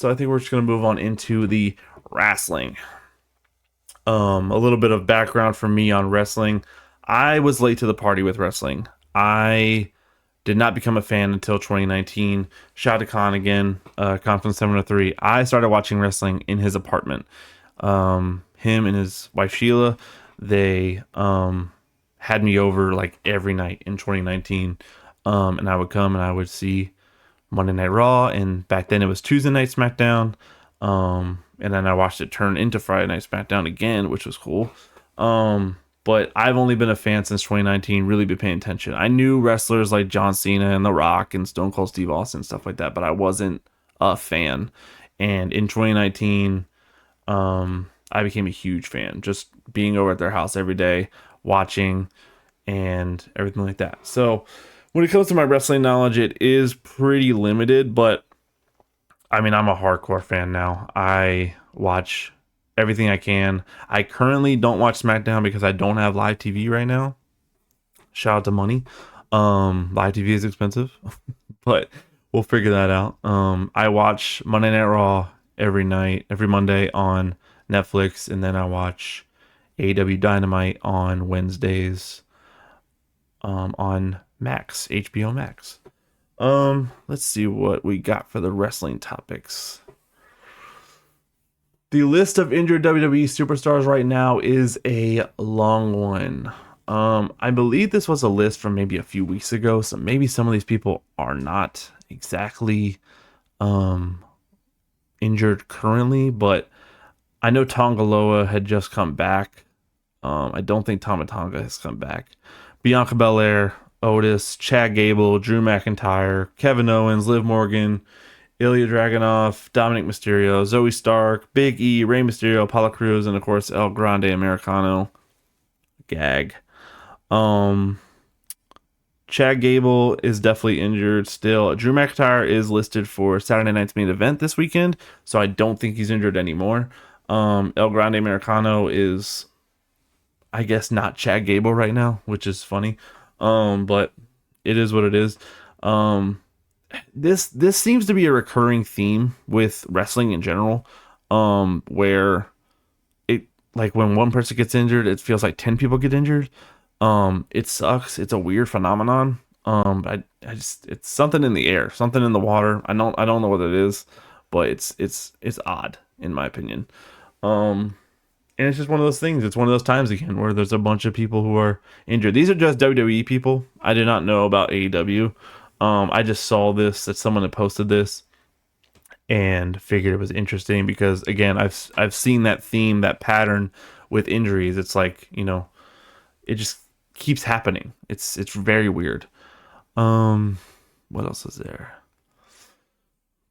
So I think we're just going to move on into the wrestling. A little bit of background for me on wrestling. I was late to the party with wrestling. I did not become a fan until 2019. Shout out to Khan again, Khan from 703. I started watching wrestling in his apartment. Him and his wife Sheila, they had me over like every night in 2019. And I would come and I would see Monday Night Raw, and back then it was Tuesday Night SmackDown. And then I watched it turn into Friday Night SmackDown again, which was cool. But I've only been a fan since 2019, really been paying attention. I knew wrestlers like John Cena and The Rock and Stone Cold Steve Austin, stuff like that, but I wasn't a fan. And in 2019, I became a huge fan, just being over at their house every day, watching and everything like that. So when it comes to my wrestling knowledge, it is pretty limited, but I mean, I'm a hardcore fan now. I watch everything I can. I currently don't watch SmackDown because I don't have live TV right now. Shout out to money. Live TV is expensive, but we'll figure that out. I watch Monday Night Raw every night, every Monday on Netflix, and then I watch AEW Dynamite on Wednesdays on Max, HBO Max. Let's see what we got for the wrestling topics. The list of injured WWE superstars right now is a long one. I believe this was a list from maybe a few weeks ago, so maybe some of these people are not exactly injured currently, but I know Tongaloa had just come back. I don't think Tama Tonga has come back. Bianca Belair, Otis, Chad Gable, Drew McIntyre, Kevin Owens, Liv Morgan, Ilya Dragunov, Dominic Mysterio, Zoe Stark, Big E, Rey Mysterio, Apollo Crews, and of course El Grande Americano. Gag. Chad Gable is definitely injured still. Drew McIntyre is listed for Saturday night's main event this weekend, so I don't think he's injured anymore. El Grande Americano is, I guess, not Chad Gable right now, which is funny. But it is what it is. This seems to be a recurring theme with wrestling in general, where it, like, when one person gets injured, it feels like 10 people get injured. It sucks. It's a weird phenomenon. I just, it's something in the air, something in the water. I don't know what it is, but it's odd in my opinion. And it's just one of those things. It's one of those times again where there's a bunch of people who are injured. These are just WWE people. I did not know about AEW. I just saw this, that someone had posted this and figured it was interesting because, again, I've seen that theme, that pattern with injuries. It's like, it just keeps happening. It's very weird. What else is there?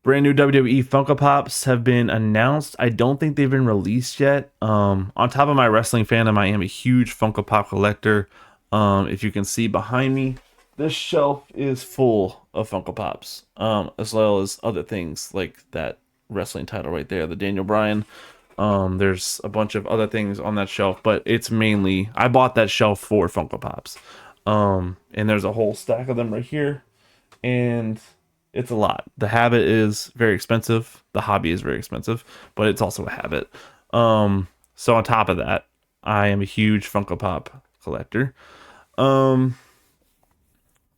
Brand new WWE Funko Pops have been announced. I don't think they've been released yet. On top of my wrestling fandom, I am a huge Funko Pop collector. If you can see behind me, this shelf is full of Funko Pops, as well as other things like that wrestling title right there, the Daniel Bryan. There's a bunch of other things on that shelf, but it's mainly, I bought that shelf for Funko Pops. And there's a whole stack of them right here, and it's a lot. The habit is very expensive. The hobby is very expensive, but it's also a habit. So on top of that, I am a huge Funko Pop collector.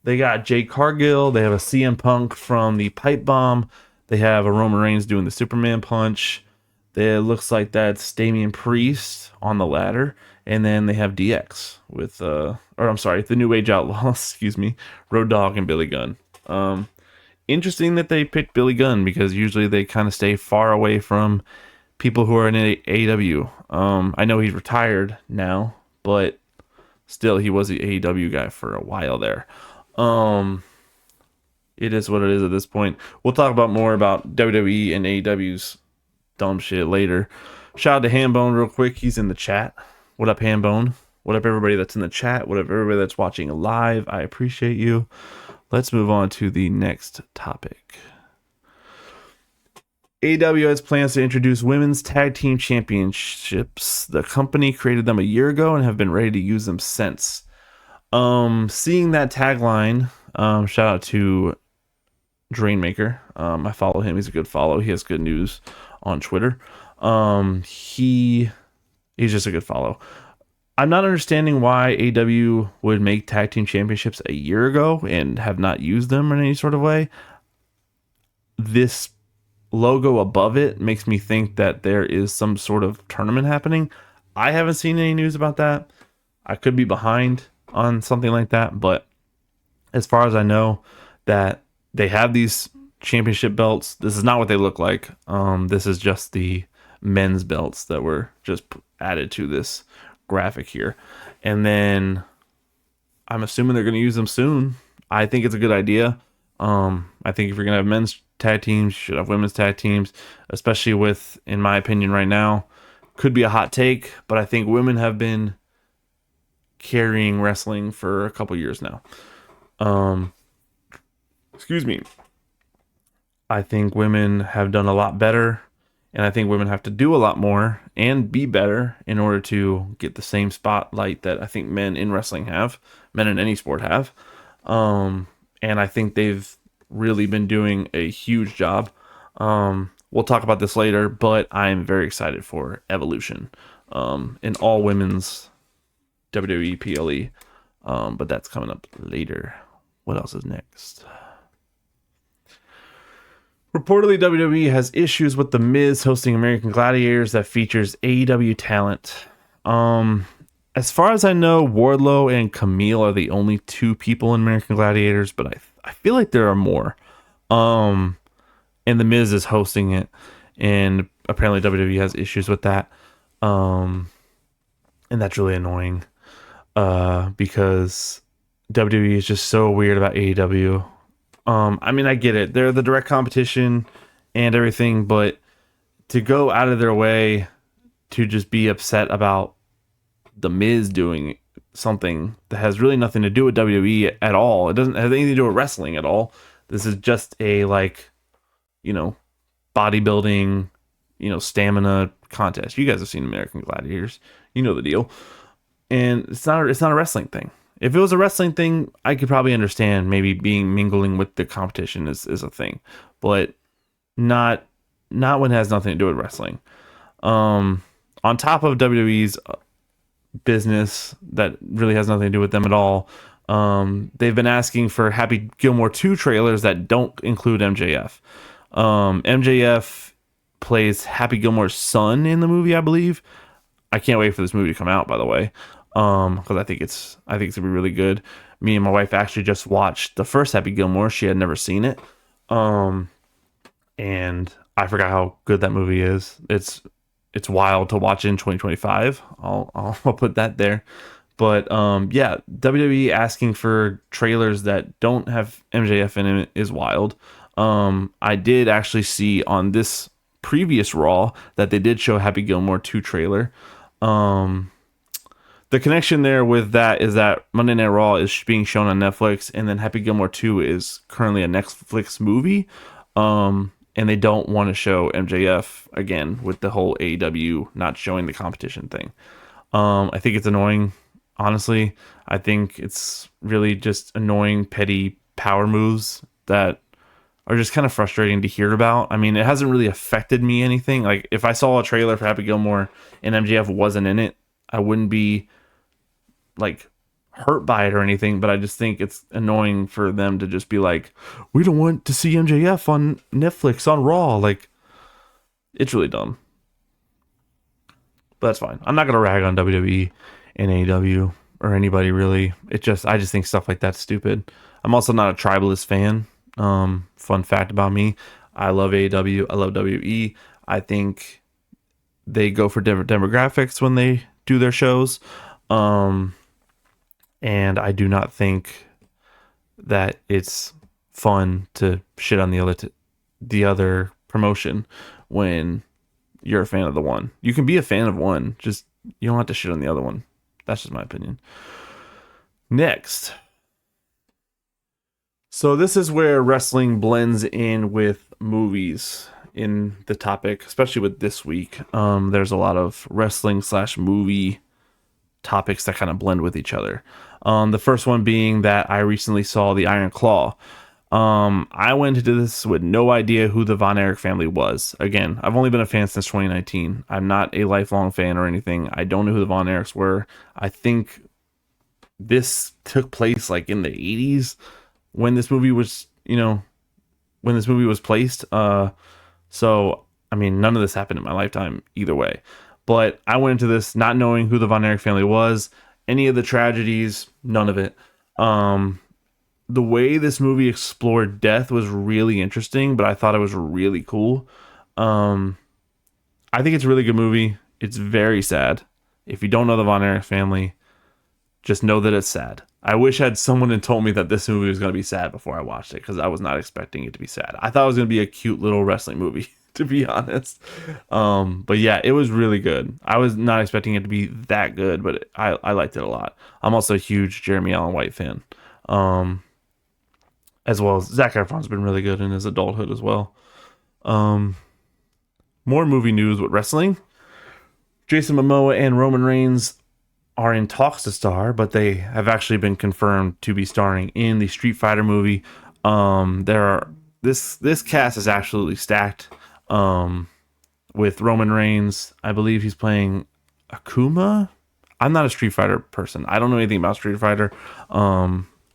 They got Jade Cargill. They have a CM Punk from the Pipe Bomb. They have a Roman Reigns doing the Superman punch. It looks like that's Damian Priest on the ladder. And then they have DX with, the New Age Outlaws, excuse me, Road Dogg and Billy Gunn. Interesting that they picked Billy Gunn because usually they kind of stay far away from people who are in AEW. I know he's retired now, but still he was the AEW guy for a while there. It is what it is at this point. We'll talk about more about WWE and AEW's dumb shit later. Shout out to Hambone real quick. He's in the chat. What up, Hambone? What up, everybody that's in the chat? What up, everybody that's watching live? I appreciate you. Let's move on to the next topic. AEW has plans to introduce women's tag team championships. The company created them a year ago and have been ready to use them since. Seeing that tagline, shout out to Drainmaker. I follow him. He's a good follow. He has good news on Twitter. He's just a good follow. I'm not understanding why AW would make tag team championships a year ago and have not used them in any sort of way. This logo above it makes me think that there is some sort of tournament happening. I haven't seen any news about that. I could be behind on something like that, but as far as I know, that they have these championship belts. This is not what they look like. This is just the men's belts that were just added to this graphic here. And then I'm assuming they're going to use them soon. I think it's a good idea. I think if you're going to have men's tag teams, you should have women's tag teams, especially with, in my opinion right now, could be a hot take, but I think women have been carrying wrestling for a couple years now. Excuse me. I think women have done a lot better, and I think women have to do a lot more and be better in order to get the same spotlight that I think men in wrestling have, men in any sport have. And I think they've really been doing a huge job. We'll talk about this later, but I'm very excited for Evolution, in all women's WWE PLE. But that's coming up later. What else is next? Reportedly, WWE has issues with The Miz hosting American Gladiators that features AEW talent. As far as I know, Wardlow and Camille are the only two people in American Gladiators, but I feel like there are more. And The Miz is hosting it, and apparently WWE has issues with that. And that's really annoying, because WWE is just so weird about AEW. I mean, I get it. They're the direct competition and everything, but to go out of their way to just be upset about The Miz doing something that has really nothing to do with WWE at all. It doesn't have anything to do with wrestling at all. This is just a, bodybuilding, stamina contest. You guys have seen American Gladiators. You know the deal. And it's not a wrestling thing. If it was a wrestling thing, I could probably understand maybe mingling with the competition is a thing, but not when it has nothing to do with wrestling. On top of WWE's business that really has nothing to do with them at all, they've been asking for Happy Gilmore 2 trailers that don't include MJF. MJF plays Happy Gilmore's son in the movie, I believe. I can't wait for this movie to come out, by the way. Because I think it's gonna be really good. Me and my wife actually just watched the first Happy Gilmore. She had never seen it, and I forgot how good that movie is. It's wild to watch in 2025. I'll put that there. But yeah, WWE asking for trailers that don't have MJF in it is wild. I did actually see on this previous Raw that they did show Happy Gilmore 2 trailer. The connection there with that is that Monday Night Raw is being shown on Netflix, and then Happy Gilmore 2 is currently a Netflix movie. And they don't want to show MJF again with the whole AEW not showing the competition thing. I think it's annoying, honestly. I think it's really just annoying, petty power moves that are just kind of frustrating to hear about. I mean, it hasn't really affected me anything. Like, if I saw a trailer for Happy Gilmore and MJF wasn't in it, I wouldn't be hurt by it or anything, but I just think it's annoying for them to just be like, we don't want to see MJF on Netflix on Raw. Like, it's really dumb. But that's fine. I'm not gonna rag on WWE and AEW or anybody really. I just think stuff like that's stupid. I'm also not a tribalist fan. Fun fact about me, I love AEW, I love WWE. I think they go for different demographics when they do their shows. And I do not think that it's fun to shit on the other promotion when you're a fan of the one. You can be a fan of one, just you don't have to shit on the other one. That's just my opinion. Next. So this is where wrestling blends in with movies in the topic, especially with this week. There's a lot of wrestling / movie topics that kind of blend with each other. The first one being that I recently saw The Iron Claw. I went into this with no idea who the Von Erich family was. Again, I've only been a fan since 2019. I'm not a lifelong fan or anything. I don't know who the Von Erichs were. I think this took place like in the 80s when this movie was, when this movie was placed. So I mean, none of this happened in my lifetime either way. But I went into this not knowing who the Von Erich family was, any of the tragedies, none of it. Um, the way this movie explored death was really interesting, but I thought it was really cool. Um, I think it's a really good movie. It's very sad. If you don't know the Von Erich family, just know that it's sad. I wish I had someone had told me that this movie was going to be sad before I watched it, because I was not expecting it to be sad. I thought it was going to be a cute little wrestling movie, to be honest. But yeah, it was really good. I was not expecting it to be that good, but I liked it a lot. I'm also a huge Jeremy Allen White fan. Um, as well as Zac Efron's been really good in his adulthood as well. Um, more movie news with wrestling. Jason Momoa and Roman Reigns are in talks to star, but they have actually been confirmed to be starring in the Street Fighter movie. There are this cast is absolutely stacked. With Roman Reigns, I believe he's playing Akuma. I'm not a Street Fighter person. I don't know anything about Street Fighter.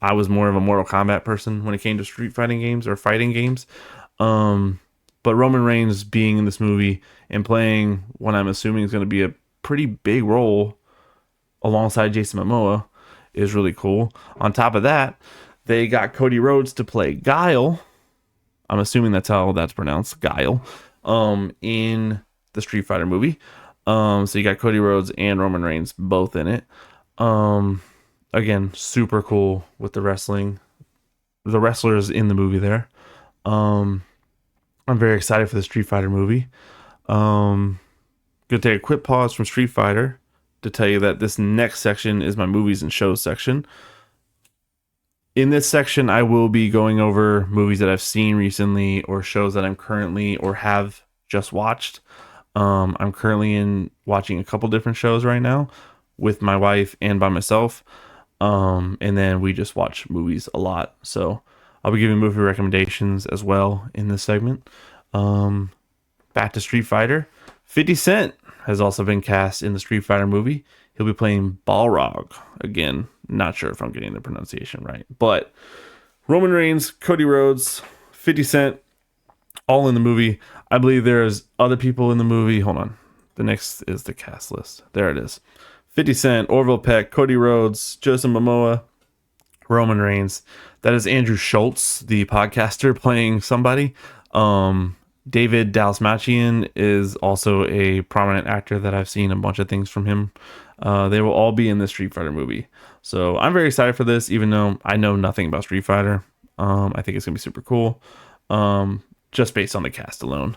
I was more of a Mortal Kombat person when it came to street fighting games or fighting games. But Roman Reigns being in this movie and playing what I'm assuming is going to be a pretty big role alongside Jason Momoa is really cool. On top of that, they got Cody Rhodes to play Guile. I'm assuming that's how that's pronounced, Guile, in the Street Fighter movie. So you got Cody Rhodes and Roman Reigns both in it. Again, super cool with the wrestlers in the movie there. I'm very excited for the Street Fighter movie. Gonna take a quick pause from Street Fighter to tell you that this next section is my movies and shows section. In this section, I will be going over movies that I've seen recently or shows that I'm currently or have just watched. I'm currently watching a couple different shows right now with my wife and by myself. And then we just watch movies a lot. So I'll be giving movie recommendations as well in this segment. Back to Street Fighter. 50 Cent has also been cast in the Street Fighter movie. He'll be playing Balrog. Again, not sure if I'm getting the pronunciation right. But Roman Reigns, Cody Rhodes, 50 Cent, all in the movie. I believe there's other people in the movie. Hold on. The next is the cast list. There it is. 50 Cent, Orville Peck, Cody Rhodes, Jason Momoa, Roman Reigns. That is Andrew Schultz, the podcaster, playing somebody. David Dalsmachian is also a prominent actor that I've seen a bunch of things from him. They will all be in the Street Fighter movie. So I'm very excited for this, even though I know nothing about Street Fighter. I think it's going to be super cool, just based on the cast alone.